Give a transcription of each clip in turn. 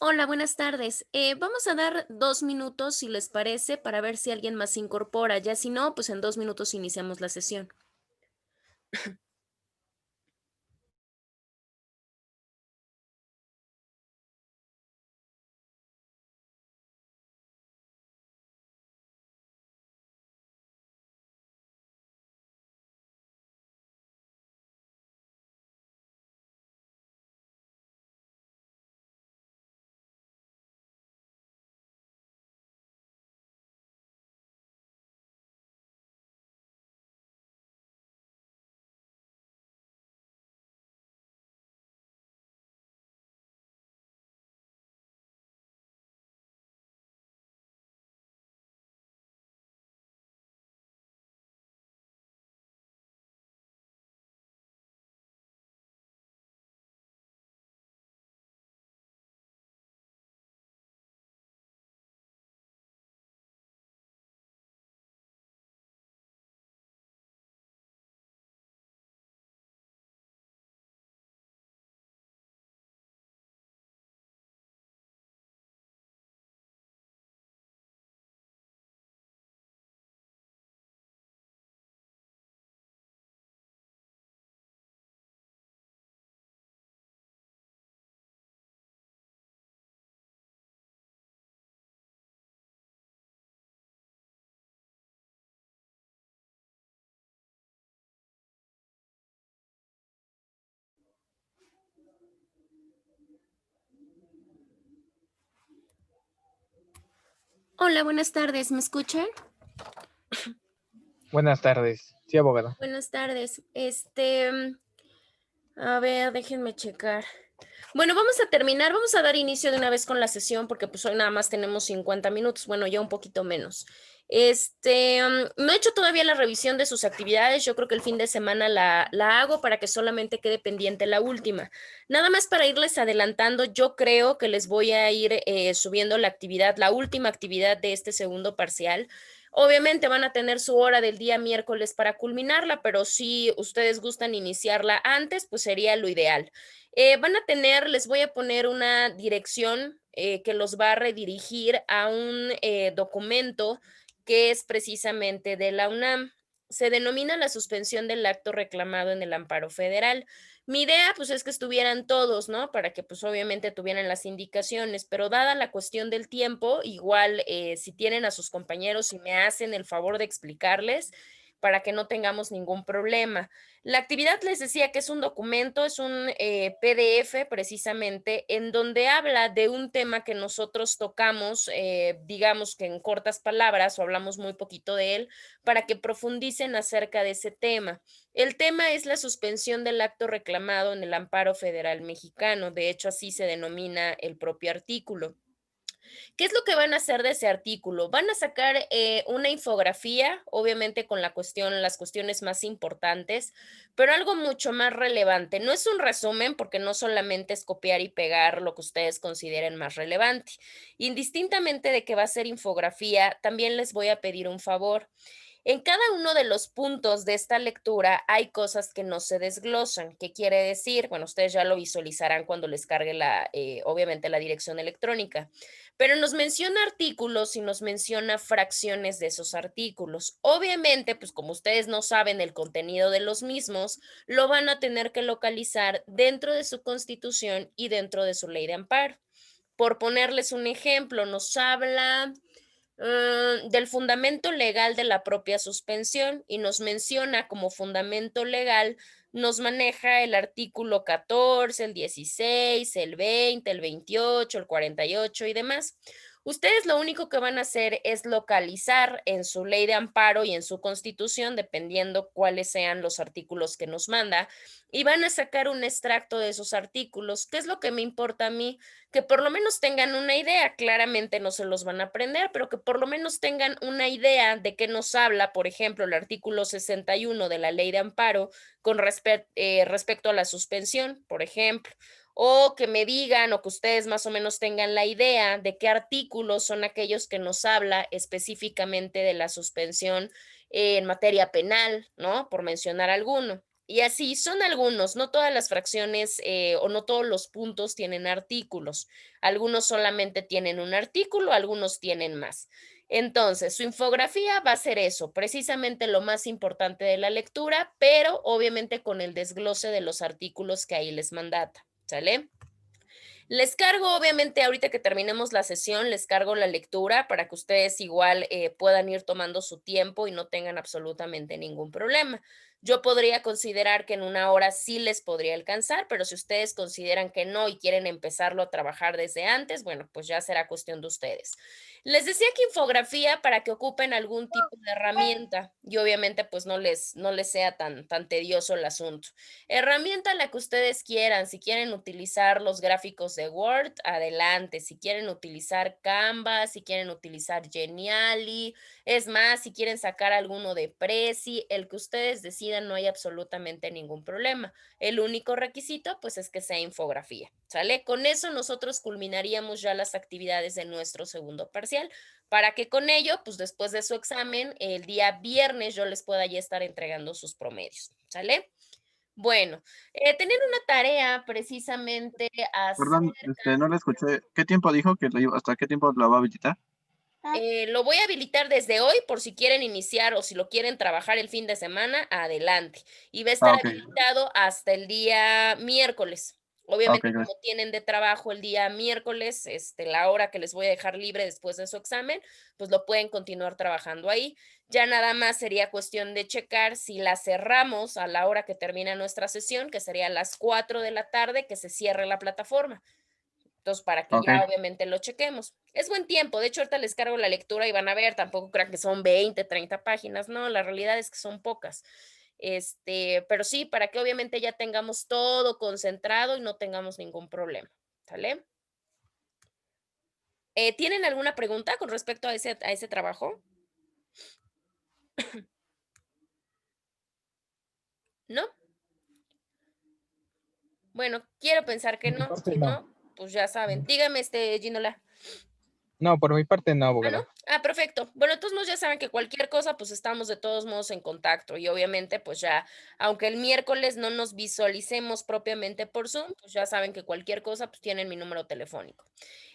Hola, buenas tardes. Vamos a dar 2 minutos, si les parece, para ver si alguien más se incorpora. Ya si no, pues en 2 minutos iniciamos la sesión. Hola, buenas tardes. ¿Me escuchan? Buenas tardes. Sí, abogado. Buenas tardes. A ver, déjenme checar. Bueno, vamos a terminar, vamos a dar inicio de una vez con la sesión porque pues hoy nada más tenemos 50 minutos, bueno, ya un poquito menos. No he hecho todavía la revisión de sus actividades, yo creo que el fin de semana la hago para que solamente quede pendiente la última. Nada más para irles adelantando, yo creo que les voy a ir subiendo la actividad, la última actividad de este segundo parcial. Obviamente van a tener su hora del día miércoles para culminarla, pero si ustedes gustan iniciarla antes, pues sería lo ideal. Van a tener, les voy a poner una dirección que los va a redirigir a un documento que es precisamente de la UNAM. Se denomina la suspensión del acto reclamado en el amparo federal. Mi idea, pues, es que estuvieran todos, ¿no? Para que, pues, obviamente tuvieran las indicaciones, pero dada la cuestión del tiempo, igual, si tienen a sus compañeros y me hacen el favor de explicarles para que no tengamos ningún problema. La actividad les decía que es un documento, es un PDF precisamente, en donde habla de un tema que nosotros tocamos, digamos que en cortas palabras o hablamos muy poquito de él, para que profundicen acerca de ese tema. El tema es la suspensión del acto reclamado en el amparo federal mexicano, de hecho así se denomina el propio artículo. ¿Qué es lo que van a hacer de ese artículo? Van a sacar una infografía, obviamente con las cuestiones más importantes, pero algo mucho más relevante. No es un resumen porque no solamente es copiar y pegar lo que ustedes consideren más relevante. Indistintamente de que va a ser infografía, también les voy a pedir un favor. En cada uno de los puntos de esta lectura hay cosas que no se desglosan. ¿Qué quiere decir? Bueno, ustedes ya lo visualizarán cuando les cargue obviamente la dirección electrónica, pero nos menciona artículos y nos menciona fracciones de esos artículos. Obviamente, pues como ustedes no saben el contenido de los mismos, lo van a tener que localizar dentro de su constitución y dentro de su ley de amparo. Por ponerles un ejemplo, nos habla del fundamento legal de la propia suspensión y nos menciona como fundamento legal, nos maneja el artículo 14, el 16, el 20, el 28, el 48 y demás. Ustedes lo único que van a hacer es localizar en su ley de amparo y en su constitución, dependiendo cuáles sean los artículos que nos manda, y van a sacar un extracto de esos artículos. ¿Qué es lo que me importa a mí? Que por lo menos tengan una idea, claramente no se los van a aprender, pero que por lo menos tengan una idea de qué nos habla, por ejemplo, el artículo 61 de la Ley de Amparo con respecto a la suspensión, por ejemplo, o que me digan o que ustedes más o menos tengan la idea de qué artículos son aquellos que nos habla específicamente de la suspensión en materia penal, ¿no? Por mencionar alguno. Y así son algunos, no todas las fracciones o no todos los puntos tienen artículos. Algunos solamente tienen un artículo, algunos tienen más. Entonces, su infografía va a ser eso, precisamente lo más importante de la lectura, pero obviamente con el desglose de los artículos que ahí les mandata, ¿sale? Les cargo, obviamente, ahorita que terminemos la sesión, les cargo la lectura para que ustedes igual puedan ir tomando su tiempo y no tengan absolutamente ningún problema. Yo podría considerar que en una hora sí les podría alcanzar, pero si ustedes consideran que no y quieren empezarlo a trabajar desde antes, bueno, pues ya será cuestión de ustedes. Les decía que infografía para que ocupen algún tipo de herramienta y obviamente pues no les sea tan tedioso el asunto. Herramienta la que ustedes quieran. Si quieren utilizar los gráficos de Word, adelante. Si quieren utilizar Canva, si quieren utilizar Geniali, es más, si quieren sacar alguno de Prezi, el que ustedes decidan, no hay absolutamente ningún problema. El único requisito, pues, es que sea infografía, ¿sale? Con eso nosotros culminaríamos ya las actividades de nuestro segundo parcial, para que con ello, pues, después de su examen, el día viernes yo les pueda ya estar entregando sus promedios, ¿sale? Bueno, tenían una tarea precisamente Perdón, acerca, no la escuché. ¿Qué tiempo dijo que hasta qué tiempo la va a habilitar? lo voy a habilitar desde hoy por si quieren iniciar o si lo quieren trabajar el fin de semana, adelante. Y va a estar Ah, ok. habilitado hasta el día miércoles. Ah, ok, Obviamente, como gracias. tienen de trabajo el día miércoles, la hora que les voy a dejar libre después de su examen, pues lo pueden continuar trabajando ahí. Ya nada más sería cuestión de checar si la cerramos a la hora que termina nuestra sesión, que sería a las 4 de la tarde, que se cierre la plataforma. Entonces, para que Ok. ya obviamente lo chequemos. Es buen tiempo, de hecho, ahorita les cargo la lectura y van a ver, tampoco crean que son 20, 30 páginas, no, la realidad es que son pocas. Pero sí, para que obviamente ya tengamos todo concentrado y no tengamos ningún problema, ¿sale? ¿Tienen alguna pregunta con respecto a ese trabajo? ¿No? Bueno, quiero pensar que Por mi no, parte, si no. no, pues ya saben. Dígame, Ginola. No, por mi parte no, Ah, ¿no? abogada. Ah, perfecto. Bueno, de todos modos ya saben que cualquier cosa, pues estamos de todos modos en contacto y obviamente, pues ya, aunque el miércoles no nos visualicemos propiamente por Zoom, pues ya saben que cualquier cosa, pues tienen mi número telefónico.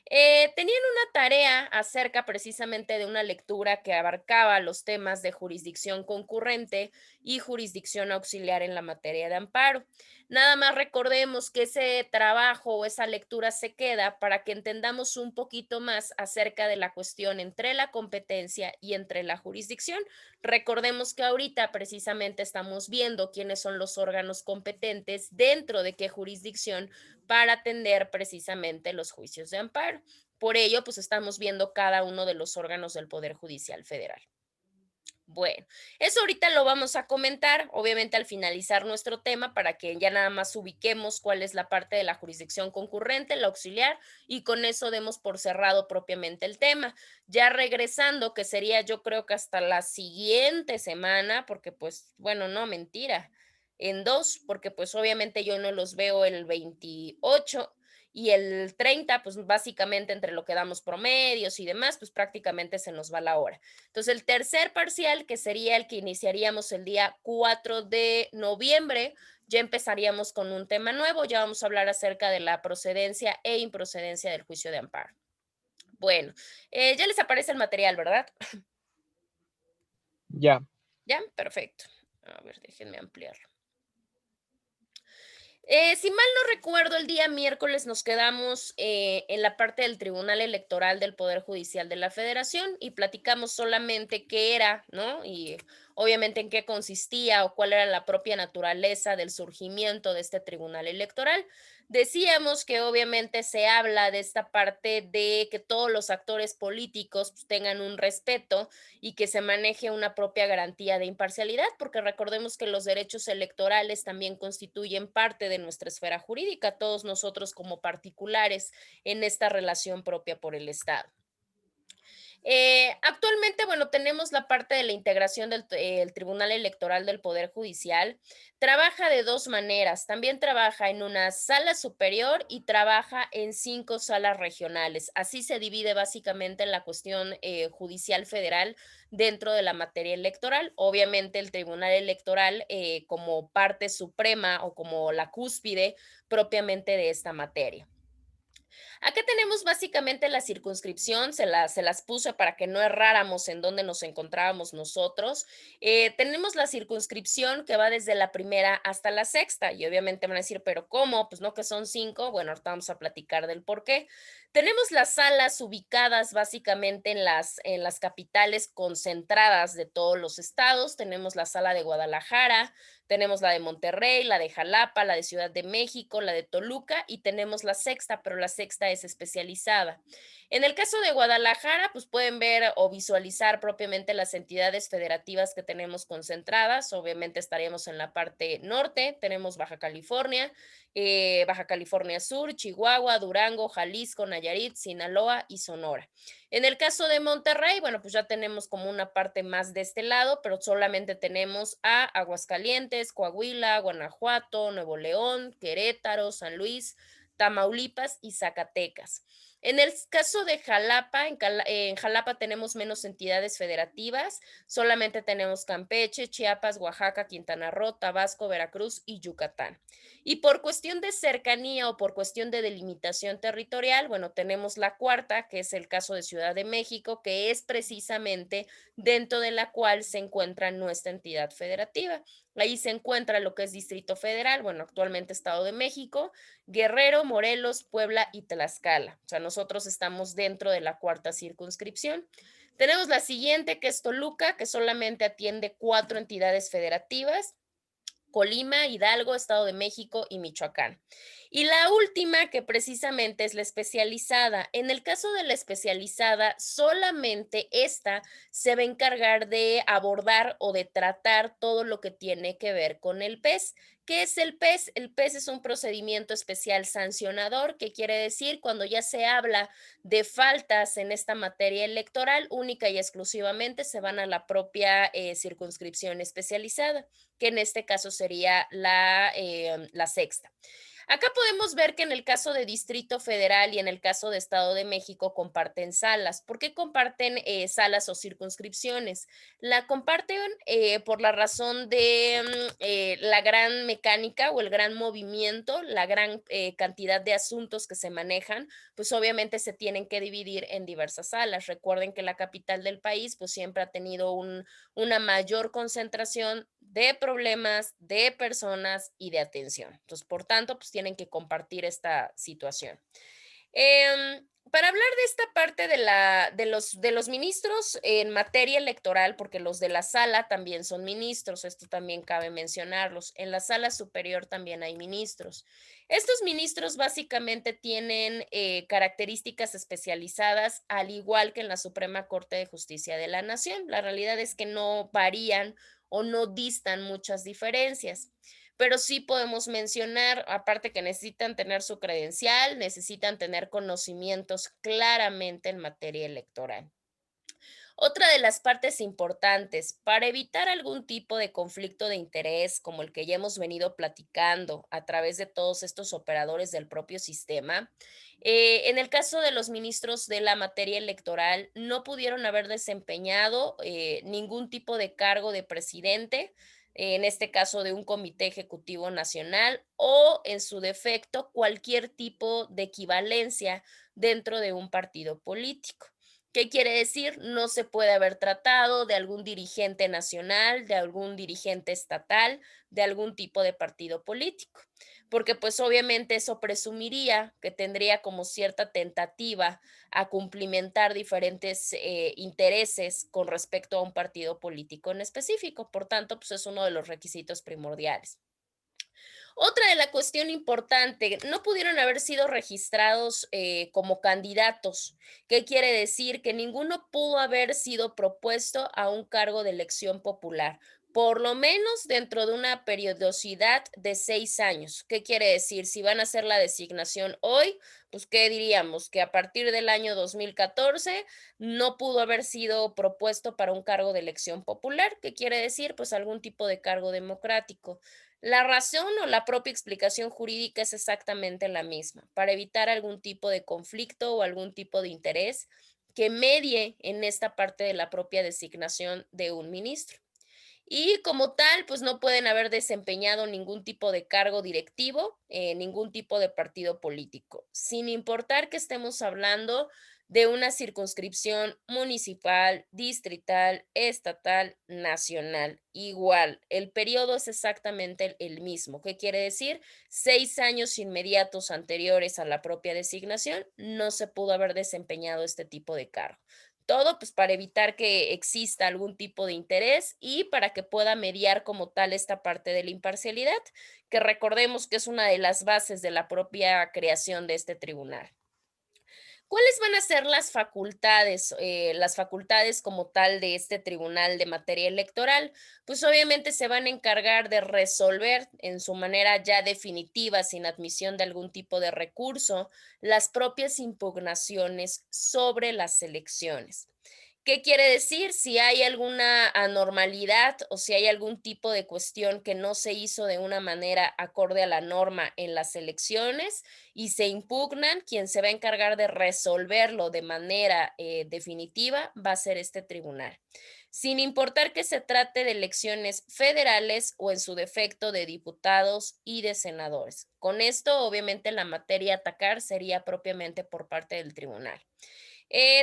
Tenían una tarea acerca precisamente de una lectura que abarcaba los temas de jurisdicción concurrente y jurisdicción auxiliar en la materia de amparo. Nada más recordemos que ese trabajo o esa lectura se queda para que entendamos un poquito más acerca de la cuestión entre la competencia y entre la jurisdicción. Recordemos que ahorita precisamente estamos viendo quiénes son los órganos competentes dentro de qué jurisdicción para atender precisamente los juicios de amparo. Por ello, pues estamos viendo cada uno de los órganos del Poder Judicial Federal. Bueno, eso ahorita lo vamos a comentar, obviamente al finalizar nuestro tema, para que ya nada más ubiquemos cuál es la parte de la jurisdicción concurrente, la auxiliar, y con eso demos por cerrado propiamente el tema. Ya regresando, que sería yo creo que hasta la siguiente semana, porque pues, bueno, no, mentira, en dos, porque pues obviamente yo no los veo el 28 y el 30, pues básicamente entre lo que damos promedios y demás, pues prácticamente se nos va la hora. Entonces, el tercer parcial, que sería el que iniciaríamos el día 4 de noviembre, ya empezaríamos con un tema nuevo, ya vamos a hablar acerca de la procedencia e improcedencia del juicio de amparo. Bueno, ya les aparece el material, ¿verdad? Ya. Ya, perfecto. A ver, déjenme ampliarlo. Si mal no recuerdo, el día miércoles nos quedamos en la parte del Tribunal Electoral del Poder Judicial de la Federación y platicamos solamente qué era, ¿no? Y obviamente en qué consistía o cuál era la propia naturaleza del surgimiento de este Tribunal Electoral. Decíamos que obviamente se habla de esta parte de que todos los actores políticos pues, tengan un respeto y que se maneje una propia garantía de imparcialidad, porque recordemos que los derechos electorales también constituyen parte de nuestra esfera jurídica, todos nosotros como particulares en esta relación propia por el Estado. Actualmente, bueno, tenemos la parte de la integración el Tribunal Electoral del Poder Judicial. Trabaja de dos maneras. También trabaja en una sala superior y trabaja en 5 salas regionales. Así se divide básicamente en la cuestión judicial federal dentro de la materia electoral. Obviamente el Tribunal Electoral como parte suprema o como la cúspide propiamente de esta materia. Acá tenemos básicamente la circunscripción, se las puse para que no erráramos en dónde nos encontrábamos nosotros. Tenemos la circunscripción que va desde la primera hasta la sexta y obviamente van a decir, pero ¿cómo? Pues no que son 5. Bueno, ahorita vamos a platicar del por qué. Tenemos las salas ubicadas básicamente en las capitales concentradas de todos los estados. Tenemos la sala de Guadalajara, tenemos la de Monterrey, la de Jalapa, la de Ciudad de México, la de Toluca y tenemos la sexta, pero la sexta es especializada. En el caso de Guadalajara, pues pueden ver o visualizar propiamente las entidades federativas que tenemos concentradas. Obviamente estaríamos en la parte norte, tenemos Baja California Sur, Chihuahua, Durango, Jalisco, Nayarit, Sinaloa y Sonora. En el caso de Monterrey, bueno, pues ya tenemos como una parte más de este lado, pero solamente tenemos a Aguascalientes, Coahuila, Guanajuato, Nuevo León, Querétaro, San Luis, Tamaulipas y Zacatecas. En el caso de Jalapa, en Jalapa tenemos menos entidades federativas, solamente tenemos Campeche, Chiapas, Oaxaca, Quintana Roo, Tabasco, Veracruz y Yucatán. Y por cuestión de cercanía o por cuestión de delimitación territorial, bueno, tenemos la cuarta, que es el caso de Ciudad de México, que es precisamente dentro de la cual se encuentra nuestra entidad federativa. Ahí se encuentra lo que es Distrito Federal, bueno, actualmente Estado de México, Guerrero, Morelos, Puebla y Tlaxcala. O sea, nosotros estamos dentro de la cuarta circunscripción. Tenemos la siguiente, que es Toluca, que solamente atiende 4 entidades federativas. Colima, Hidalgo, Estado de México y Michoacán. Y la última, que precisamente es la especializada. En el caso de la especializada, solamente esta se va a encargar de abordar o de tratar todo lo que tiene que ver con el PES. ¿Qué es el PES? El PES es un procedimiento especial sancionador, que quiere decir cuando ya se habla de faltas en esta materia electoral, única y exclusivamente se van a la propia circunscripción especializada, que en este caso sería la sexta. Acá podemos ver que en el caso de Distrito Federal y en el caso de Estado de México comparten salas. ¿Por qué comparten salas o circunscripciones? La comparten por la razón de la gran mecánica o el gran movimiento, la gran cantidad de asuntos que se manejan, pues obviamente se tienen que dividir en diversas salas. Recuerden que la capital del país pues siempre ha tenido una mayor concentración de problemas, de personas y de atención. Entonces, por tanto, pues tienen que compartir esta situación. Para hablar de esta parte de los ministros en materia electoral, porque los de la sala también son ministros, esto también cabe mencionarlos. En la sala superior también hay ministros. Estos ministros básicamente tienen características especializadas, al igual que en la Suprema Corte de Justicia de la Nación. La realidad es que no varían o no distan muchas diferencias, pero sí podemos mencionar, aparte que necesitan tener su credencial, necesitan tener conocimientos claramente en materia electoral. Otra de las partes importantes para evitar algún tipo de conflicto de interés, como el que ya hemos venido platicando a través de todos estos operadores del propio sistema, en el caso de los ministros de la materia electoral, no pudieron haber desempeñado ningún tipo de cargo de presidente, en este caso de un comité ejecutivo nacional o en su defecto cualquier tipo de equivalencia dentro de un partido político. ¿Qué quiere decir? No se puede haber tratado de algún dirigente nacional, de algún dirigente estatal, de algún tipo de partido político, porque pues obviamente eso presumiría que tendría como cierta tentativa a cumplimentar diferentes intereses con respecto a un partido político en específico. Por tanto, pues es uno de los requisitos primordiales. Otra de la cuestión importante, no pudieron haber sido registrados como candidatos. ¿Qué quiere decir? Que ninguno pudo haber sido propuesto a un cargo de elección popular. por lo menos dentro de una periodicidad de 6 años. ¿Qué quiere decir? Si van a hacer la designación hoy, pues, ¿qué diríamos? Que a partir del año 2014 no pudo haber sido propuesto para un cargo de elección popular. ¿Qué quiere decir? Pues algún tipo de cargo democrático. La razón o la propia explicación jurídica es exactamente la misma, para evitar algún tipo de conflicto o algún tipo de interés que medie en esta parte de la propia designación de un ministro. Y como tal, pues no pueden haber desempeñado ningún tipo de cargo directivo, ningún tipo de partido político, sin importar que estemos hablando de una circunscripción municipal, distrital, estatal, nacional. Igual, el periodo es exactamente el mismo. ¿Qué quiere decir? 6 años inmediatos anteriores a la propia designación, no se pudo haber desempeñado este tipo de cargo. Todo, pues, para evitar que exista algún tipo de interés y para que pueda mediar como tal esta parte de la imparcialidad, que recordemos que es una de las bases de la propia creación de este tribunal. ¿Cuáles van a ser las facultades como tal de este tribunal de materia electoral? Pues obviamente se van a encargar de resolver en su manera ya definitiva, sin admisión de algún tipo de recurso, las propias impugnaciones sobre las elecciones. ¿Qué quiere decir? Si hay alguna anormalidad o si hay algún tipo de cuestión que no se hizo de una manera acorde a la norma en las elecciones y se impugnan, quien se va a encargar de resolverlo de manera definitiva va a ser este tribunal, sin importar que se trate de elecciones federales o en su defecto de diputados y de senadores. Con esto, obviamente, la materia a atacar sería propiamente por parte del tribunal.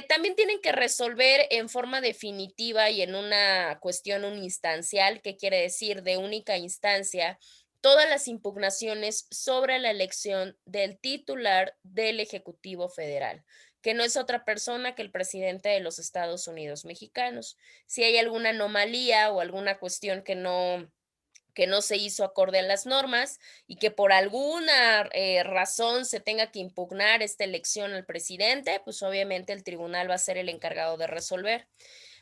También tienen que resolver en forma definitiva y en una cuestión unistancial, que quiere decir de única instancia, todas las impugnaciones sobre la elección del titular del Ejecutivo Federal, que no es otra persona que el presidente de los Estados Unidos mexicanos. Si hay alguna anomalía o alguna cuestión que no se hizo acorde a las normas y que por alguna razón se tenga que impugnar esta elección al presidente, pues obviamente el tribunal va a ser el encargado de resolver.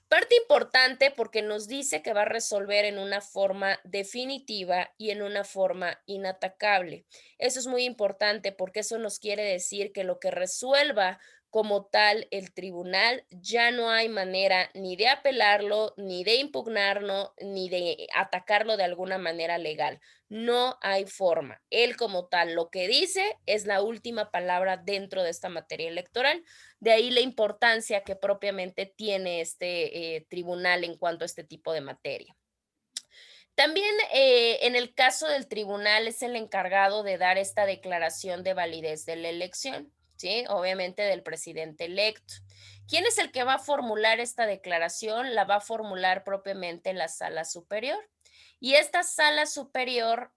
Parte importante porque nos dice que va a resolver en una forma definitiva y en una forma inatacable. Eso es muy importante porque eso nos quiere decir que lo que resuelva como tal el tribunal, ya no hay manera ni de apelarlo, ni de impugnarlo, ni de atacarlo de alguna manera legal. No hay forma. Él como tal lo que dice es la última palabra dentro de esta materia electoral. De ahí la importancia que propiamente tiene este tribunal en cuanto a este tipo de materia. También en el caso del tribunal es el encargado de dar esta declaración de validez de la elección, ¿sí? Obviamente del presidente electo. ¿Quién es el que va a formular esta declaración? La va a formular propiamente la sala superior. Y esta sala superior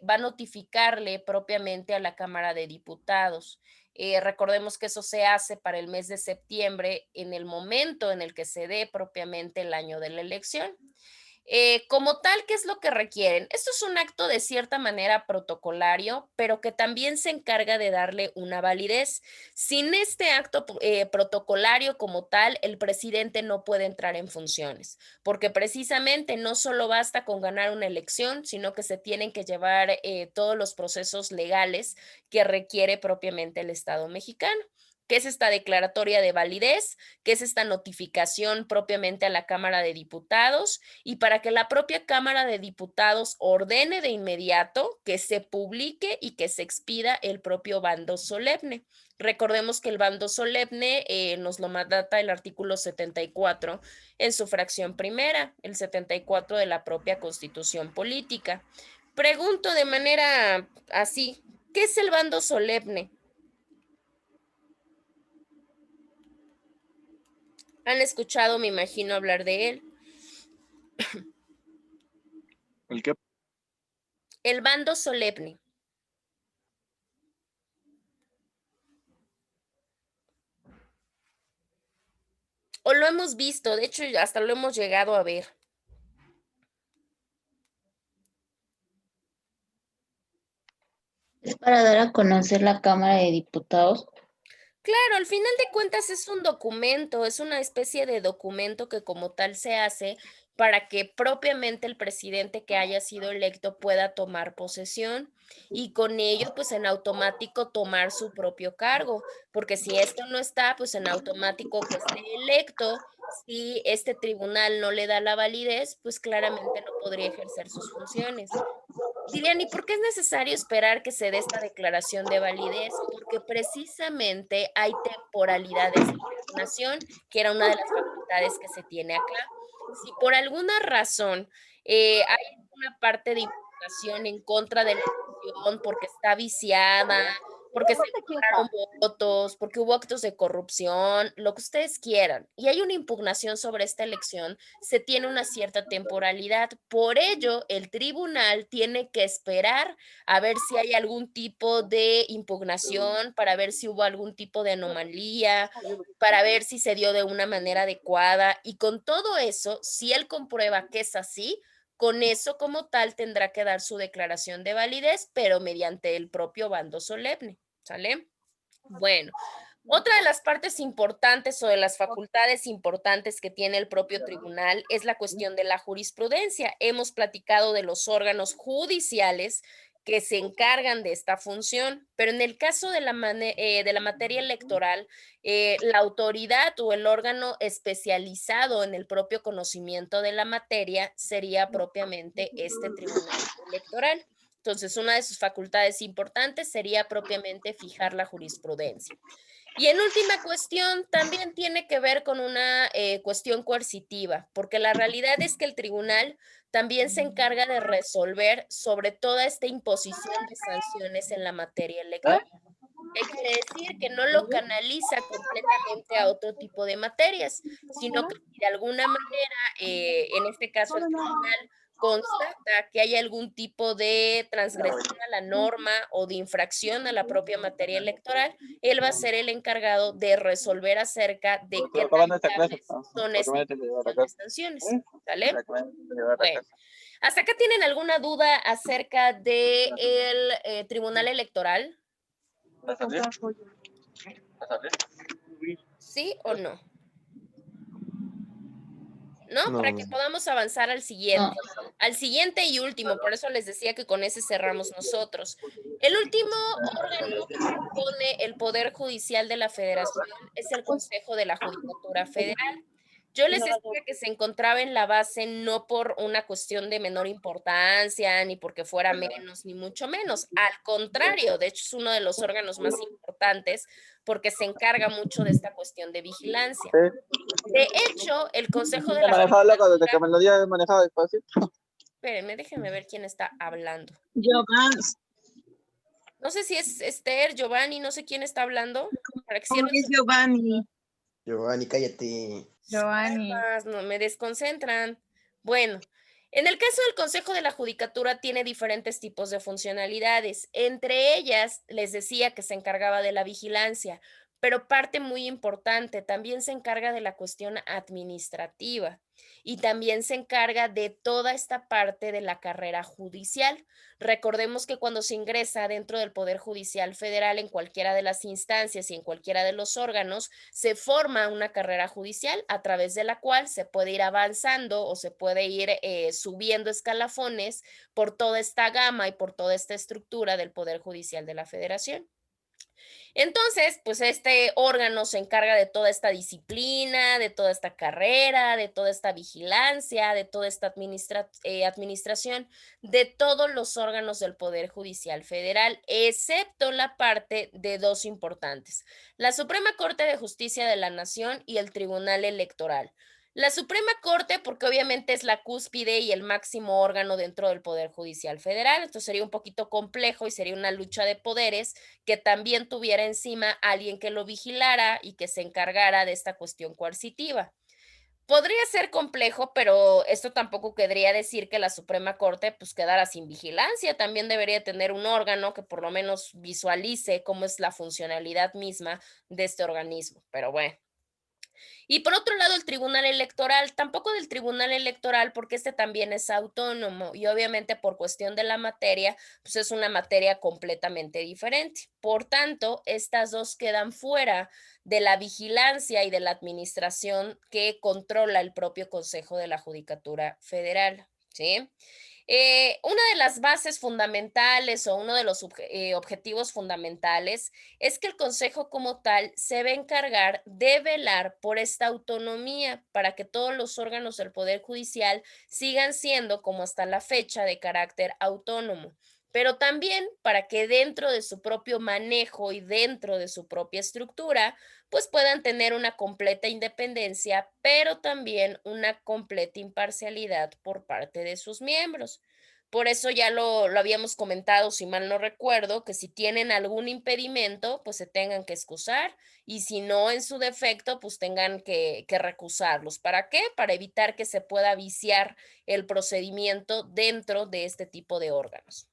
va a notificarle propiamente a la Cámara de Diputados. Recordemos que eso se hace para el mes de septiembre, en el momento en el que se dé propiamente el año de la elección. Como tal, ¿qué es lo que requieren? Esto es un acto de cierta manera protocolario, pero que también se encarga de darle una validez. Sin este acto protocolario como tal, el presidente no puede entrar en funciones, porque precisamente no solo basta con ganar una elección, sino que se tienen que llevar todos los procesos legales que requiere propiamente el Estado mexicano. ¿Qué es esta declaratoria de validez? ¿Qué es esta notificación propiamente a la Cámara de Diputados? Y para que la propia Cámara de Diputados ordene de inmediato que se publique y que se expida el propio bando solemne. Recordemos que el bando solemne nos lo mandata el artículo 74 en su fracción primera, el 74 de la propia Constitución Política. Pregunto de manera así, ¿qué es el bando solemne? ¿Han escuchado, me imagino, hablar de él? ¿El qué? El bando solemne. O lo hemos visto, de hecho, hasta lo hemos llegado a ver. Es para dar a conocer la Cámara de Diputados. Claro, al final de cuentas es un documento, es una especie de documento que como tal se hace para que propiamente el presidente que haya sido electo pueda tomar posesión y con ello, pues en automático tomar su propio cargo, porque si esto no está, pues en automático que esté electo, si este tribunal no le da la validez, pues claramente no podría ejercer sus funciones. Dirían, ¿y por qué es necesario esperar que se dé esta declaración de validez? Porque precisamente hay temporalidades de impugnación, que era una de las facultades que se tiene acá. Si por alguna razón hay una parte de impugnación en contra de la elección porque está viciada, porque se compraron votos, porque hubo actos de corrupción, lo que ustedes quieran, y hay una impugnación sobre esta elección, se tiene una cierta temporalidad. Por ello, el tribunal tiene que esperar a ver si hay algún tipo de impugnación, para ver si hubo algún tipo de anomalía, para ver si se dio de una manera adecuada. Y con todo eso, si él comprueba que es así, con eso como tal tendrá que dar su declaración de validez, pero mediante el propio bando solemne, ¿sale? Bueno, otra de las partes importantes o de las facultades importantes que tiene el propio tribunal es la cuestión de la jurisprudencia. Hemos platicado de los órganos judiciales que se encargan de esta función, pero en el caso de de la materia electoral, la autoridad o el órgano especializado en el propio conocimiento de la materia sería propiamente este tribunal electoral. Entonces, una de sus facultades importantes sería propiamente fijar la jurisprudencia. Y en última cuestión, también tiene que ver con una cuestión coercitiva, porque la realidad es que el tribunal también se encarga de resolver sobre toda esta imposición de sanciones en la materia electoral. ¿Qué quiere decir? Que no lo canaliza completamente a otro tipo de materias, sino que de alguna manera, en este caso el tribunal constata que hay algún tipo de transgresión a la norma o de infracción a la propia materia electoral, él va a ser el encargado de resolver acerca de qué tan graves son estas sanciones, ¿vale? Bueno, ¿hasta acá tienen alguna duda acerca de el Tribunal Electoral? ¿Sí o no? ¿No? Para que podamos avanzar No, al siguiente y último, por eso les decía que con ese cerramos nosotros. El último órgano que compone el Poder Judicial de la Federación es el Consejo de la Judicatura Federal. Yo les decía que se encontraba en la base no por una cuestión de menor importancia, ni porque fuera menos, ni mucho menos. Al contrario, de hecho es uno de los órganos más importantes porque se encarga mucho de esta cuestión de vigilancia. De hecho, el Consejo de He la manejado loco desde que Judicatura, me lo dio, he manejado despacio. espérenme, déjenme ver quién está hablando. Giovanni, No sé si es Esther, Giovanni, no sé quién está hablando. Para que ¿cómo cierren es su- Giovanni? Giovanni, cállate. Giovanni. Calmas, no me desconcentran. Bueno, en el caso del Consejo de la Judicatura tiene diferentes tipos de funcionalidades. Entre ellas, les decía que se encargaba de la vigilancia, pero parte muy importante, también se encarga de la cuestión administrativa y también se encarga de toda esta parte de la carrera judicial. Recordemos que cuando se ingresa dentro del Poder Judicial Federal en cualquiera de las instancias y en cualquiera de los órganos, se forma una carrera judicial a través de la cual se puede ir avanzando o se puede ir subiendo escalafones por toda esta gama y por toda esta estructura del Poder Judicial de la Federación. Entonces, pues este órgano se encarga de toda esta disciplina, de toda esta carrera, de toda esta vigilancia, de toda esta administración, de todos los órganos del Poder Judicial Federal, excepto la parte de dos importantes, la Suprema Corte de Justicia de la Nación y el Tribunal Electoral. La Suprema Corte, porque obviamente es la cúspide y el máximo órgano dentro del Poder Judicial Federal, entonces sería un poquito complejo y sería una lucha de poderes que también tuviera encima alguien que lo vigilara y que se encargara de esta cuestión coercitiva. Podría ser complejo, pero esto tampoco querría decir que la Suprema Corte pues quedara sin vigilancia. También debería tener un órgano que por lo menos visualice cómo es la funcionalidad misma de este organismo. Pero bueno. Y por otro lado, el Tribunal Electoral, tampoco del Tribunal Electoral, porque este también es autónomo y obviamente por cuestión de la materia, pues es una materia completamente diferente. Por tanto, estas dos quedan fuera de la vigilancia y de la administración que controla el propio Consejo de la Judicatura Federal, ¿sí? Una de las bases fundamentales o uno de los objetivos fundamentales es que el Consejo como tal se va a encargar de velar por esta autonomía para que todos los órganos del Poder Judicial sigan siendo, como hasta la fecha, de carácter autónomo, pero también para que dentro de su propio manejo y dentro de su propia estructura, pues puedan tener una completa independencia, pero también una completa imparcialidad por parte de sus miembros. Por eso ya lo habíamos comentado, si mal no recuerdo, que si tienen algún impedimento, pues se tengan que excusar y si no, en su defecto, pues tengan que recusarlos. ¿Para qué? Para evitar que se pueda viciar el procedimiento dentro de este tipo de órganos.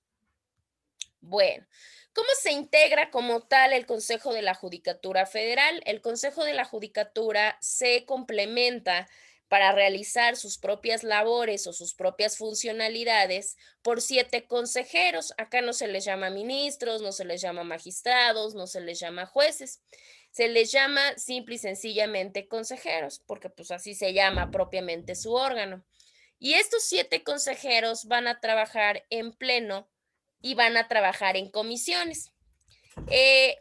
Bueno, ¿cómo se integra como tal el Consejo de la Judicatura Federal? El Consejo de la Judicatura se complementa para realizar sus propias labores o sus propias funcionalidades por 7 consejeros. Acá no se les llama ministros, no se les llama magistrados, no se les llama jueces. Se les llama simple y sencillamente consejeros, porque pues así se llama propiamente su órgano. Y estos 7 consejeros van a trabajar en pleno y van a trabajar en comisiones.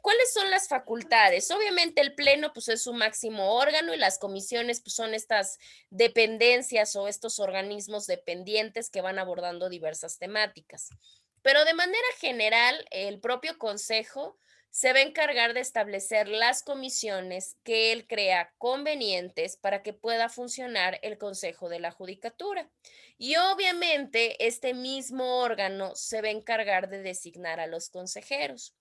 ¿Cuáles son las facultades? Obviamente el pleno pues es su máximo órgano y las comisiones pues son estas dependencias o estos organismos dependientes que van abordando diversas temáticas. Pero de manera general, el propio consejo se va a encargar de establecer las comisiones que él crea convenientes para que pueda funcionar el Consejo de la Judicatura. Y obviamente este mismo órgano se va a encargar de designar a los consejeros.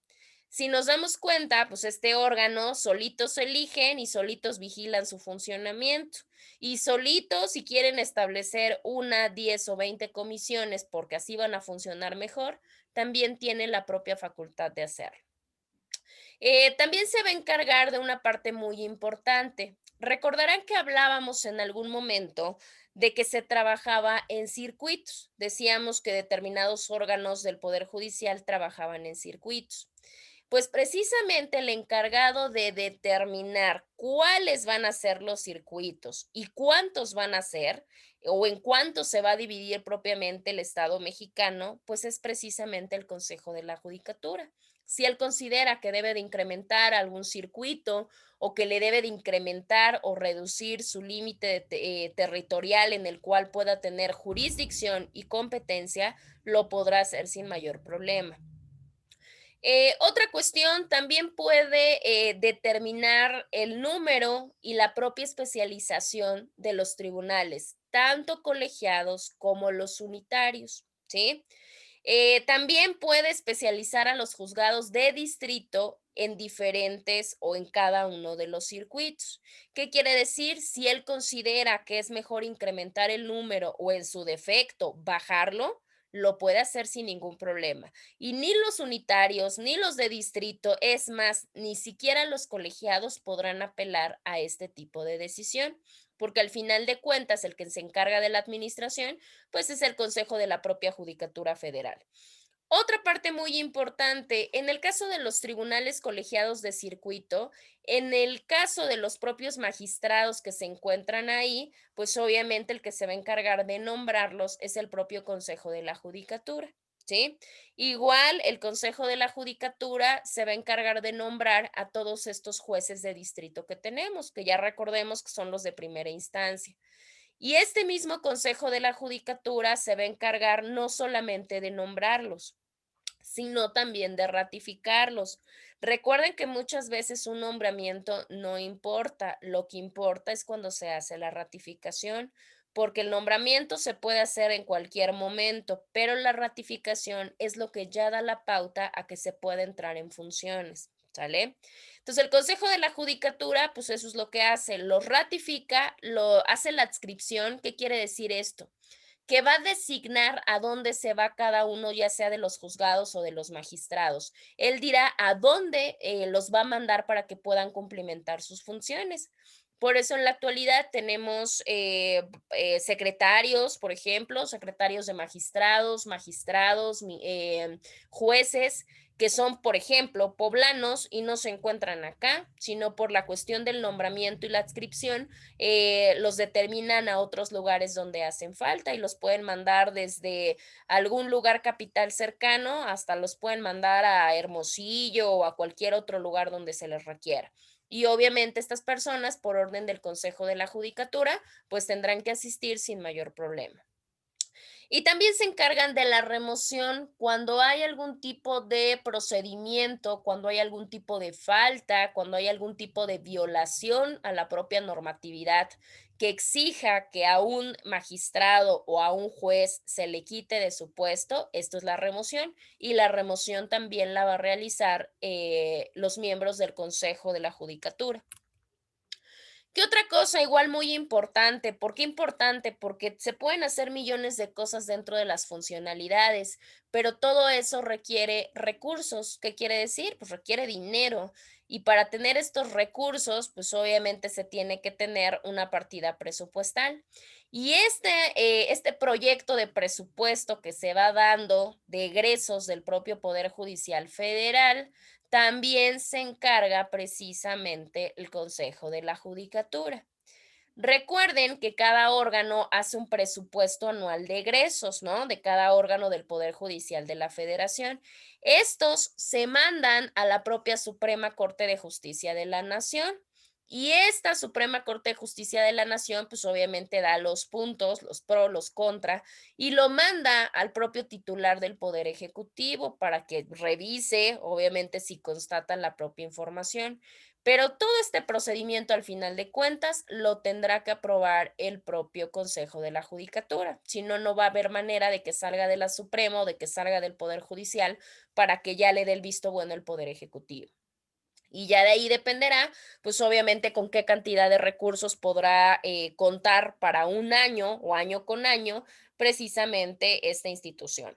Si nos damos cuenta, pues este órgano solitos se eligen y solitos vigilan su funcionamiento. Y solitos, si quieren establecer 1, 10 o 20 comisiones porque así van a funcionar mejor, también tienen la propia facultad de hacerlo. También se va a encargar de una parte muy importante. Recordarán que hablábamos en algún momento de que se trabajaba en circuitos. Decíamos que determinados órganos del Poder Judicial trabajaban en circuitos. Pues precisamente el encargado de determinar cuáles van a ser los circuitos y cuántos van a ser o en cuánto se va a dividir propiamente el Estado mexicano, pues es precisamente el Consejo de la Judicatura. Si él considera que debe de incrementar algún circuito o que le debe de incrementar o reducir su límite territorial en el cual pueda tener jurisdicción y competencia, lo podrá hacer sin mayor problema. Otra cuestión, también puede determinar el número y la propia especialización de los tribunales, tanto colegiados como los unitarios, ¿sí? También puede especializar a los juzgados de distrito en diferentes o en cada uno de los circuitos. ¿Qué quiere decir? Si él considera que es mejor incrementar el número o en su defecto bajarlo, lo puede hacer sin ningún problema. Y ni los unitarios, ni los de distrito, es más, ni siquiera los colegiados podrán apelar a este tipo de decisión, porque al final de cuentas el que se encarga de la administración, pues es el Consejo de la propia Judicatura Federal. Otra parte muy importante, en el caso de los tribunales colegiados de circuito, en el caso de los propios magistrados que se encuentran ahí, pues obviamente el que se va a encargar de nombrarlos es el propio Consejo de la Judicatura, ¿sí? Igual el Consejo de la Judicatura se va a encargar de nombrar a todos estos jueces de distrito que tenemos, que ya recordemos que son los de primera instancia. Y este mismo Consejo de la Judicatura se va a encargar no solamente de nombrarlos, sino también de ratificarlos. Recuerden que muchas veces un nombramiento no importa, lo que importa es cuando se hace la ratificación, porque el nombramiento se puede hacer en cualquier momento, pero la ratificación es lo que ya da la pauta a que se pueda entrar en funciones. ¿Sale? Entonces el Consejo de la Judicatura, pues eso es lo que hace, lo ratifica, lo hace la adscripción. ¿Qué quiere decir esto? Que va a designar a dónde se va cada uno, ya sea de los juzgados o de los magistrados. Él dirá a dónde los va a mandar para que puedan cumplimentar sus funciones. Por eso en la actualidad tenemos secretarios, por ejemplo, secretarios de magistrados, jueces, que son, por ejemplo, poblanos y no se encuentran acá, sino por la cuestión del nombramiento y la adscripción, los determinan a otros lugares donde hacen falta y los pueden mandar desde algún lugar capital cercano hasta los pueden mandar a Hermosillo o a cualquier otro lugar donde se les requiera. Y obviamente estas personas, por orden del Consejo de la Judicatura, pues tendrán que asistir sin mayor problema. Y también se encargan de la remoción cuando hay algún tipo de procedimiento, cuando hay algún tipo de falta, cuando hay algún tipo de violación a la propia normatividad que exija que a un magistrado o a un juez se le quite de su puesto. Esto es la remoción, y la remoción también la va a realizar los miembros del Consejo de la Judicatura. ¿Qué otra cosa igual muy importante? ¿Por qué importante? Porque se pueden hacer millones de cosas dentro de las funcionalidades, pero todo eso requiere recursos. ¿Qué quiere decir? Pues requiere dinero. Y para tener estos recursos, pues obviamente se tiene que tener una partida presupuestal. Y este proyecto de presupuesto que se va dando de egresos del propio Poder Judicial Federal, también se encarga precisamente el Consejo de la Judicatura. Recuerden que cada órgano hace un presupuesto anual de egresos, ¿no? De cada órgano del Poder Judicial de la Federación. Estos se mandan a la propia Suprema Corte de Justicia de la Nación. Y esta Suprema Corte de Justicia de la Nación, pues obviamente da los puntos, los pro, los contra, y lo manda al propio titular del Poder Ejecutivo para que revise, obviamente, si constatan la propia información. Pero todo este procedimiento, al final de cuentas, lo tendrá que aprobar el propio Consejo de la Judicatura. Si no, no va a haber manera de que salga de la Suprema o de que salga del Poder Judicial para que ya le dé el visto bueno el Poder Ejecutivo. Y ya de ahí dependerá, pues obviamente, con qué cantidad de recursos podrá contar para un año o año con año precisamente esta institución.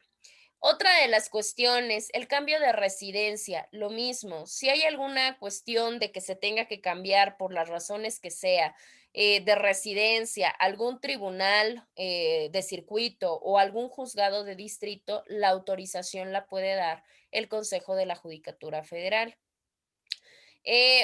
Otra de las cuestiones, el cambio de residencia, lo mismo. Si hay alguna cuestión de que se tenga que cambiar por las razones que sea, de residencia, algún tribunal de circuito o algún juzgado de distrito, la autorización la puede dar el Consejo de la Judicatura Federal.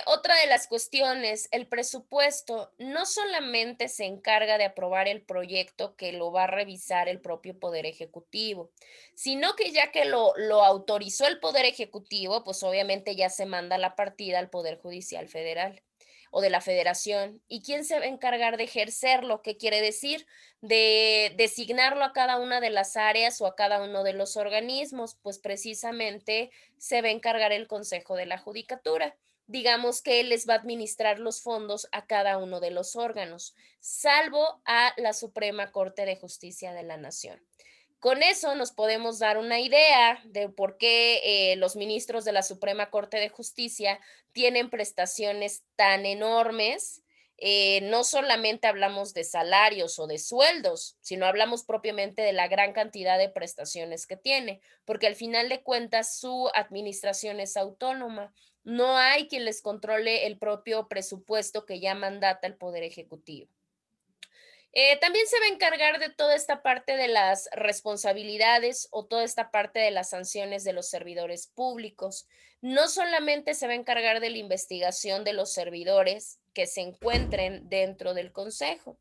Otra de las cuestiones, el presupuesto no solamente se encarga de aprobar el proyecto que lo va a revisar el propio Poder Ejecutivo, sino que ya que lo autorizó el Poder Ejecutivo, pues obviamente ya se manda la partida al Poder Judicial Federal o de la Federación. ¿Y quién se va a encargar de ejercerlo? ¿Qué quiere decir? De designarlo a cada una de las áreas o a cada uno de los organismos, pues precisamente se va a encargar el Consejo de la Judicatura. Digamos que él les va a administrar los fondos a cada uno de los órganos, salvo a la Suprema Corte de Justicia de la Nación. Con eso nos podemos dar una idea de por qué los ministros de la Suprema Corte de Justicia tienen prestaciones tan enormes. No solamente hablamos de salarios o de sueldos, sino hablamos propiamente de la gran cantidad de prestaciones que tiene, porque al final de cuentas su administración es autónoma. No hay quien les controle el propio presupuesto que ya mandata el Poder Ejecutivo. También se va a encargar de toda esta parte de las responsabilidades o toda esta parte de las sanciones de los servidores públicos. No solamente se va a encargar de la investigación de los servidores que se encuentren dentro del Consejo,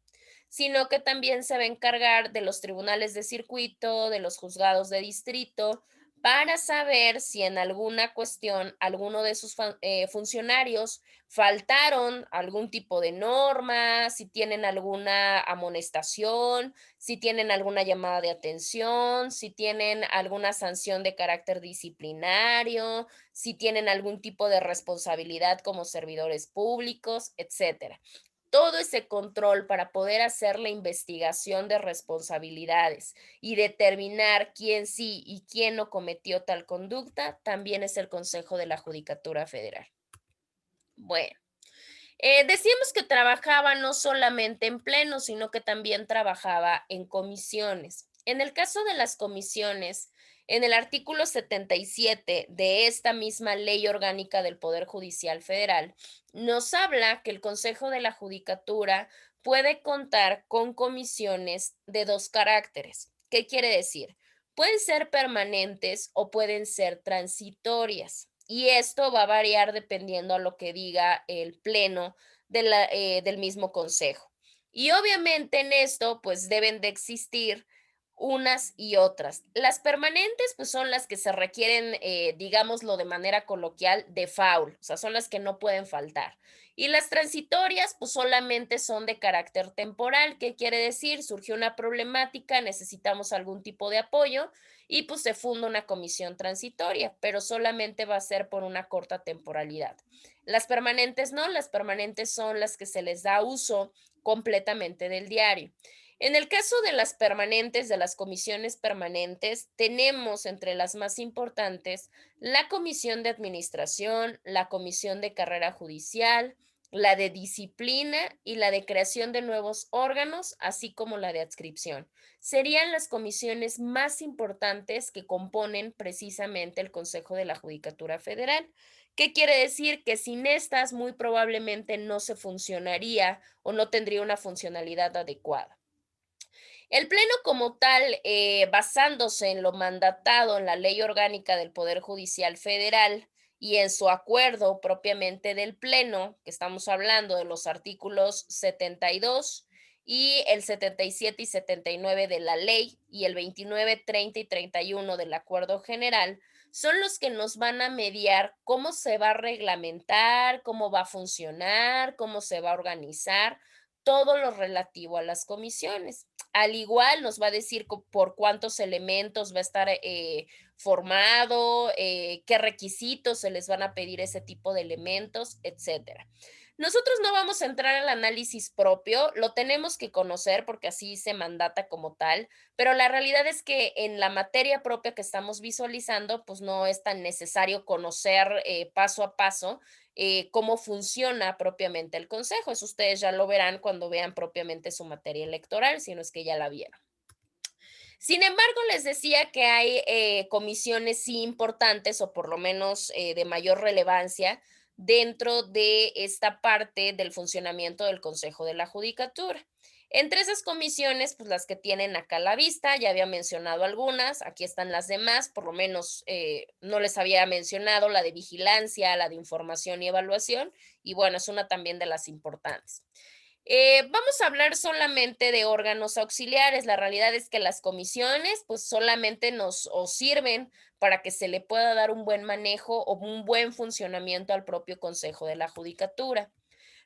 sino que también se va a encargar de los tribunales de circuito, de los juzgados de distrito, para saber si en alguna cuestión alguno de sus funcionarios faltaron algún tipo de norma, si tienen alguna amonestación, si tienen alguna llamada de atención, si tienen alguna sanción de carácter disciplinario, si tienen algún tipo de responsabilidad como servidores públicos, etcétera. Todo ese control para poder hacer la investigación de responsabilidades y determinar quién sí y quién no cometió tal conducta, también es el Consejo de la Judicatura Federal. Bueno, decíamos que trabajaba no solamente en pleno, sino que también trabajaba en comisiones. En el caso de las comisiones, En el artículo 77 de esta misma Ley Orgánica del Poder Judicial Federal, nos habla que el Consejo de la Judicatura puede contar con comisiones de dos caracteres. ¿Qué quiere decir? Pueden ser permanentes o pueden ser transitorias. Y esto va a variar dependiendo a lo que diga el pleno del mismo consejo. Y obviamente en esto, pues deben de existir unas y otras. Las permanentes, pues son las que se requieren, digámoslo de manera coloquial, de faul, o sea, son las que no pueden faltar. Y las transitorias, pues solamente son de carácter temporal. ¿Qué quiere decir? Surgió una problemática, necesitamos algún tipo de apoyo y pues se funda una comisión transitoria, pero solamente va a ser por una corta temporalidad. Las permanentes no, las permanentes son las que se les da uso completamente del diario. En el caso de las permanentes, de las comisiones permanentes, tenemos entre las más importantes la comisión de administración, la comisión de carrera judicial, la de disciplina y la de creación de nuevos órganos, así como la de adscripción. Serían las comisiones más importantes que componen precisamente el Consejo de la Judicatura Federal. ¿Qué quiere decir? Que sin estas muy probablemente no se funcionaría o no tendría una funcionalidad adecuada. El Pleno como tal, basándose en lo mandatado en la Ley Orgánica del Poder Judicial Federal y en su acuerdo propiamente del Pleno, que estamos hablando de los artículos 72 y el 77 y 79 de la ley y el 29, 30 y 31 del Acuerdo General, son los que nos van a mediar cómo se va a reglamentar, cómo va a funcionar, cómo se va a organizar todo lo relativo a las comisiones. Al igual nos va a decir por cuántos elementos va a estar formado, qué requisitos se les van a pedir ese tipo de elementos, etcétera. Nosotros no vamos a entrar al análisis propio, lo tenemos que conocer porque así se mandata como tal, pero la realidad es que en la materia propia que estamos visualizando, pues no es tan necesario conocer paso a paso cómo funciona propiamente el consejo. Eso ustedes ya lo verán cuando vean propiamente su materia electoral, si no es que ya la vieron. Sin embargo, les decía que hay comisiones sí importantes o por lo menos de mayor relevancia dentro de esta parte del funcionamiento del Consejo de la Judicatura. Entre esas comisiones, pues las que tienen acá a la vista, ya había mencionado algunas, aquí están las demás, por lo menos no les había mencionado la de vigilancia, la de información y evaluación, y bueno, es una también de las importantes. Vamos a hablar solamente de órganos auxiliares. La realidad es que las comisiones pues solamente nos sirven para que se le pueda dar un buen manejo o un buen funcionamiento al propio Consejo de la Judicatura.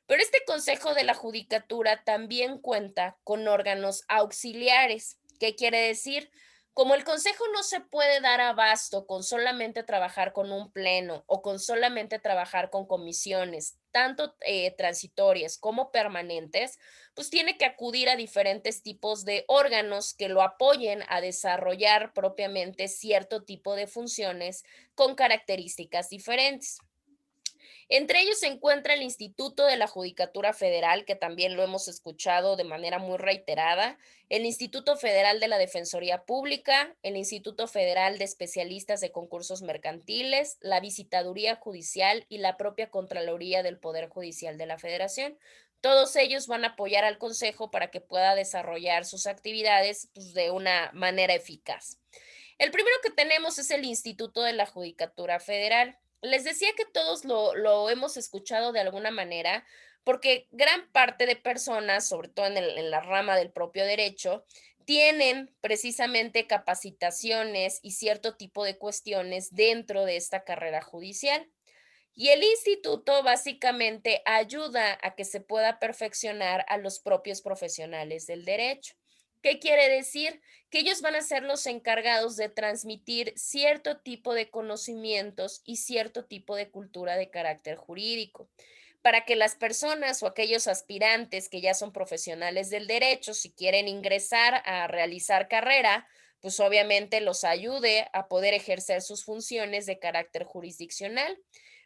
Pero este Consejo de la Judicatura también cuenta con órganos auxiliares. ¿Qué quiere decir? Como el Consejo no se puede dar abasto con solamente trabajar con un pleno o con solamente trabajar con comisiones, tanto transitorias como permanentes, pues tiene que acudir a diferentes tipos de órganos que lo apoyen a desarrollar propiamente cierto tipo de funciones con características diferentes. Entre ellos se encuentra el Instituto de la Judicatura Federal, que también lo hemos escuchado de manera muy reiterada, el Instituto Federal de la Defensoría Pública, el Instituto Federal de Especialistas de Concursos Mercantiles, la Visitaduría Judicial y la propia Contraloría del Poder Judicial de la Federación. Todos ellos van a apoyar al Consejo para que pueda desarrollar sus actividades pues, de una manera eficaz. El primero que tenemos es el Instituto de la Judicatura Federal. Les decía que todos lo hemos escuchado de alguna manera, porque gran parte de personas, sobre todo en la rama del propio derecho, tienen precisamente capacitaciones y cierto tipo de cuestiones dentro de esta carrera judicial. Y el instituto básicamente ayuda a que se pueda perfeccionar a los propios profesionales del derecho. ¿Qué quiere decir? Que ellos van a ser los encargados de transmitir cierto tipo de conocimientos y cierto tipo de cultura de carácter jurídico, para que las personas o aquellos aspirantes que ya son profesionales del derecho, si quieren ingresar a realizar carrera, pues obviamente los ayude a poder ejercer sus funciones de carácter jurisdiccional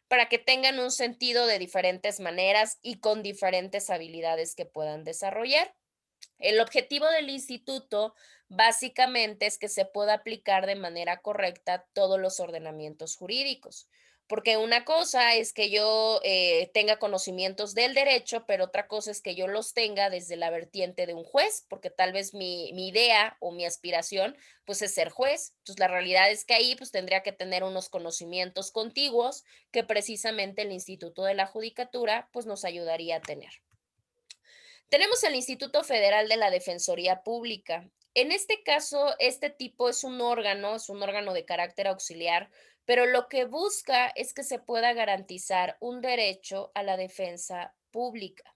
para que tengan un sentido de diferentes maneras y con diferentes habilidades que puedan desarrollar. El objetivo del instituto básicamente es que se pueda aplicar de manera correcta todos los ordenamientos jurídicos, porque una cosa es que yo tenga conocimientos del derecho, pero otra cosa es que yo los tenga desde la vertiente de un juez, porque tal vez mi idea o mi aspiración pues es ser juez. Entonces la realidad es que ahí pues tendría que tener unos conocimientos contiguos que precisamente el Instituto de la Judicatura pues nos ayudaría a tener. Tenemos el Instituto Federal de la Defensoría Pública. En este caso, este tipo es un órgano de carácter auxiliar, pero lo que busca es que se pueda garantizar un derecho a la defensa pública.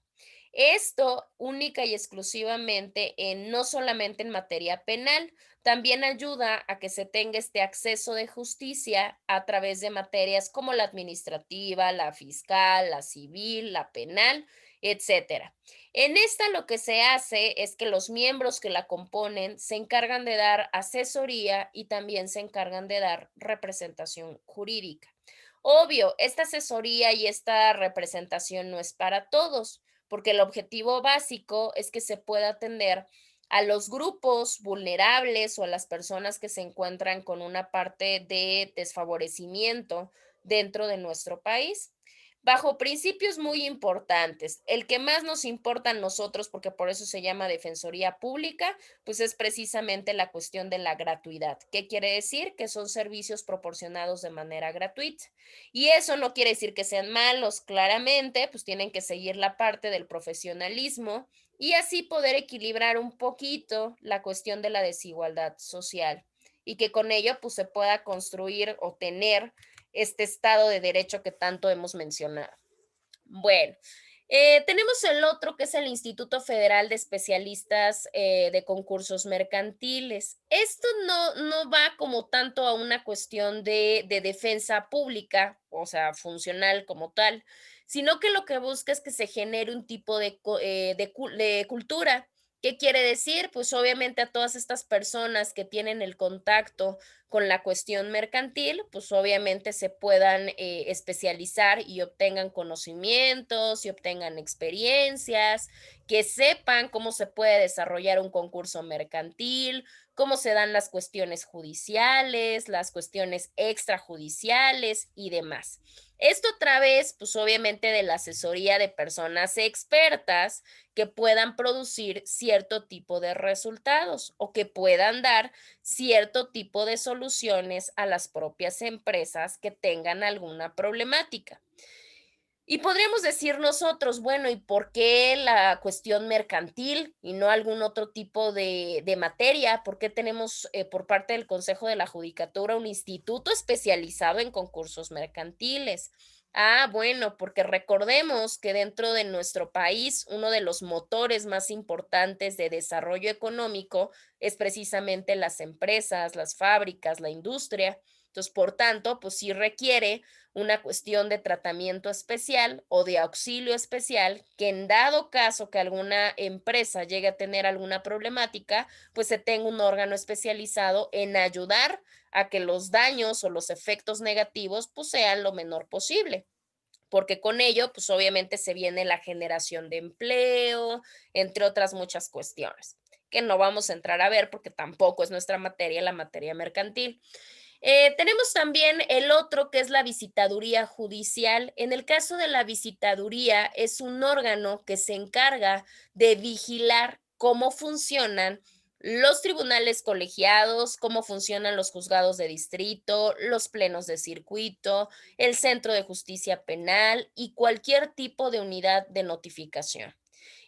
Esto única y exclusivamente no solamente en materia penal, también ayuda a que se tenga este acceso de justicia a través de materias como la administrativa, la fiscal, la civil, la penal, etcétera. En esta lo que se hace es que los miembros que la componen se encargan de dar asesoría y también se encargan de dar representación jurídica. Obvio, esta asesoría y esta representación no es para todos, porque el objetivo básico es que se pueda atender a los grupos vulnerables o a las personas que se encuentran con una parte de desfavorecimiento dentro de nuestro país bajo principios muy importantes. El que más nos importa a nosotros, porque por eso se llama Defensoría Pública, pues es precisamente la cuestión de la gratuidad. ¿Qué quiere decir? Que son servicios proporcionados de manera gratuita. Y eso no quiere decir que sean malos, claramente, pues tienen que seguir la parte del profesionalismo y así poder equilibrar un poquito la cuestión de la desigualdad social y que con ello pues se pueda construir o tener este Estado de Derecho que tanto hemos mencionado. Bueno, tenemos el otro que es el Instituto Federal de Especialistas de Concursos Mercantiles. Esto no va como tanto a una cuestión de defensa pública, o sea, funcional como tal, sino que lo que busca es que se genere un tipo de cultura. ¿Qué quiere decir? Pues obviamente a todas estas personas que tienen el contacto con la cuestión mercantil, pues obviamente se puedan especializar y obtengan conocimientos y obtengan experiencias, que sepan cómo se puede desarrollar un concurso mercantil, cómo se dan las cuestiones judiciales, las cuestiones extrajudiciales y demás. Esto a través, pues obviamente, de la asesoría de personas expertas que puedan producir cierto tipo de resultados o que puedan dar cierto tipo de soluciones a las propias empresas que tengan alguna problemática. Y podríamos decir nosotros, bueno, ¿y por qué la cuestión mercantil y no algún otro tipo de materia? ¿Por qué tenemos por parte del Consejo de la Judicatura un instituto especializado en concursos mercantiles? Ah, bueno, porque recordemos que dentro de nuestro país uno de los motores más importantes de desarrollo económico es precisamente las empresas, las fábricas, la industria. Entonces, por tanto, pues sí requiere una cuestión de tratamiento especial o de auxilio especial que en dado caso que alguna empresa llegue a tener alguna problemática, pues se tenga un órgano especializado en ayudar a que los daños o los efectos negativos pues sean lo menor posible. Porque con ello, pues obviamente se viene la generación de empleo, entre otras muchas cuestiones, que no vamos a entrar a ver porque tampoco es nuestra materia, la materia mercantil. Tenemos también el otro que es la visitaduría judicial. En el caso de la visitaduría, es un órgano que se encarga de vigilar cómo funcionan los tribunales colegiados, cómo funcionan los juzgados de distrito, los plenos de circuito, el centro de justicia penal y cualquier tipo de unidad de notificación.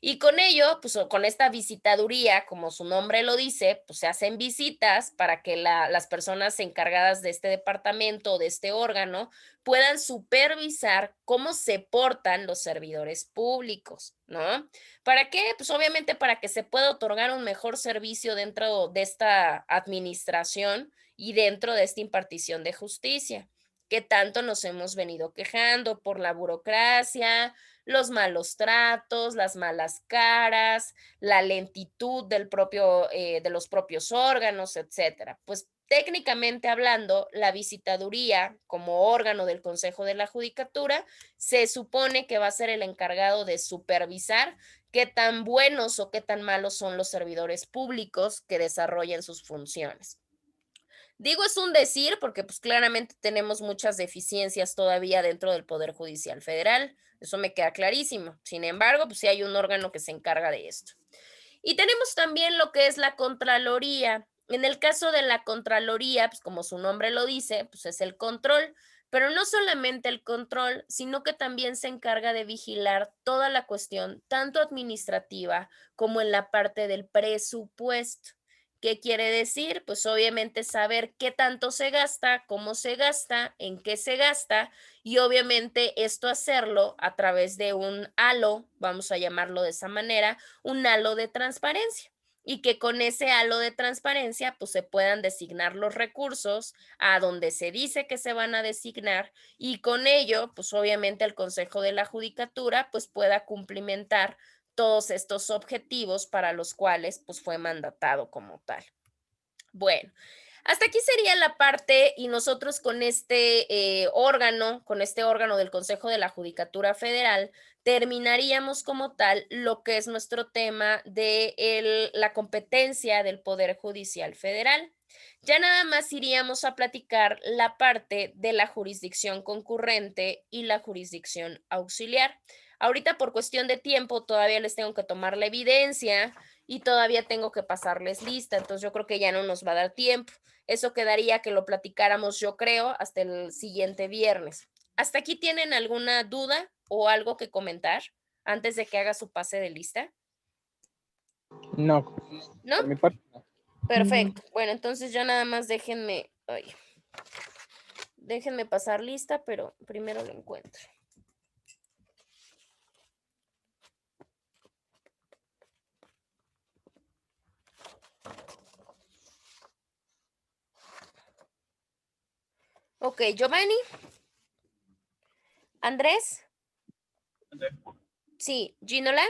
Y con ello, pues con esta visitaduría, como su nombre lo dice, pues se hacen visitas para que las personas encargadas de este departamento o de este órgano puedan supervisar cómo se portan los servidores públicos, ¿no? ¿Para qué? Pues obviamente para que se pueda otorgar un mejor servicio dentro de esta administración y dentro de esta impartición de justicia, que tanto nos hemos venido quejando por la burocracia, los malos tratos, las malas caras, la lentitud de los propios órganos, etcétera. Pues técnicamente hablando, la visitaduría como órgano del Consejo de la Judicatura se supone que va a ser el encargado de supervisar qué tan buenos o qué tan malos son los servidores públicos que desarrollan sus funciones. Digo es un decir porque pues claramente tenemos muchas deficiencias todavía dentro del Poder Judicial Federal, eso me queda clarísimo. Sin embargo, pues sí hay un órgano que se encarga de esto. Y tenemos también lo que es la Contraloría. En el caso de la Contraloría, pues como su nombre lo dice, pues es el control, pero no solamente el control, sino que también se encarga de vigilar toda la cuestión, tanto administrativa como en la parte del presupuesto. ¿Qué quiere decir? Pues obviamente saber qué tanto se gasta, cómo se gasta, en qué se gasta y obviamente esto hacerlo a través de un halo, vamos a llamarlo de esa manera, un halo de transparencia y que con ese halo de transparencia pues se puedan designar los recursos a donde se dice que se van a designar y con ello pues obviamente el Consejo de la Judicatura pues pueda cumplimentar todos estos objetivos para los cuales pues fue mandatado como tal. Bueno, hasta aquí sería la parte y nosotros con este órgano del Consejo de la Judicatura Federal, terminaríamos como tal lo que es nuestro tema de la competencia del Poder Judicial Federal. Ya nada más iríamos a platicar la parte de la jurisdicción concurrente y la jurisdicción auxiliar. Ahorita por cuestión de tiempo todavía les tengo que tomar la evidencia y todavía tengo que pasarles lista, entonces yo creo que ya no nos va a dar tiempo. Eso quedaría que lo platicáramos, yo creo, hasta el siguiente viernes. ¿Hasta aquí tienen alguna duda o algo que comentar antes de que haga su pase de lista? No, ¿No? por mi parte no. Perfecto. Bueno, entonces ya nada más déjenme pasar lista, pero primero lo encuentro. Ok, Giovanni. Andrés. Sí, Ginola.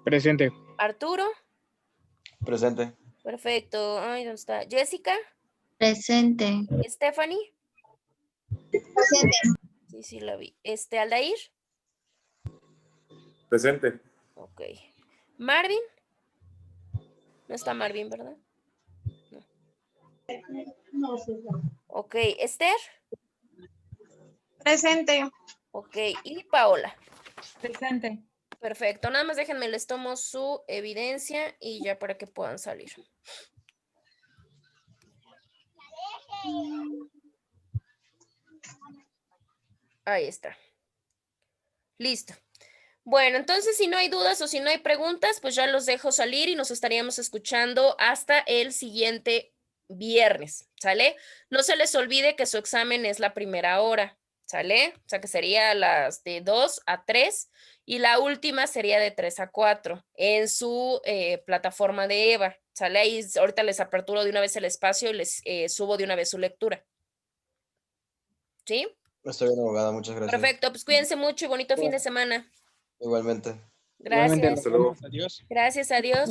Presente. Arturo. Presente. Perfecto. Ay, ¿dónde está? Jessica. Presente. Stephanie. Presente. Sí, la vi. Aldair. Presente. Ok. Marvin. No está Marvin, ¿verdad? No. Ok. Esther. Presente. Ok. Y Paola. Presente. Perfecto. Nada más déjenme, les tomo su evidencia y ya para que puedan salir. Ahí está. Listo. Bueno, entonces si no hay dudas o si no hay preguntas, pues ya los dejo salir y nos estaríamos escuchando hasta el siguiente viernes, ¿sale? No se les olvide que su examen es la primera hora, ¿sale? O sea que sería las de 2 a 3 y la última sería de 3 a 4 en su plataforma de EVA, ¿sale? Ahí ahorita les aperturo de una vez el espacio y les subo de una vez su lectura. ¿Sí? Estoy bien, abogada, muchas gracias. Perfecto, pues cuídense mucho y bonito fin de semana. Igualmente. Igualmente, Gracias. nos vemos. Adiós. Gracias, adiós.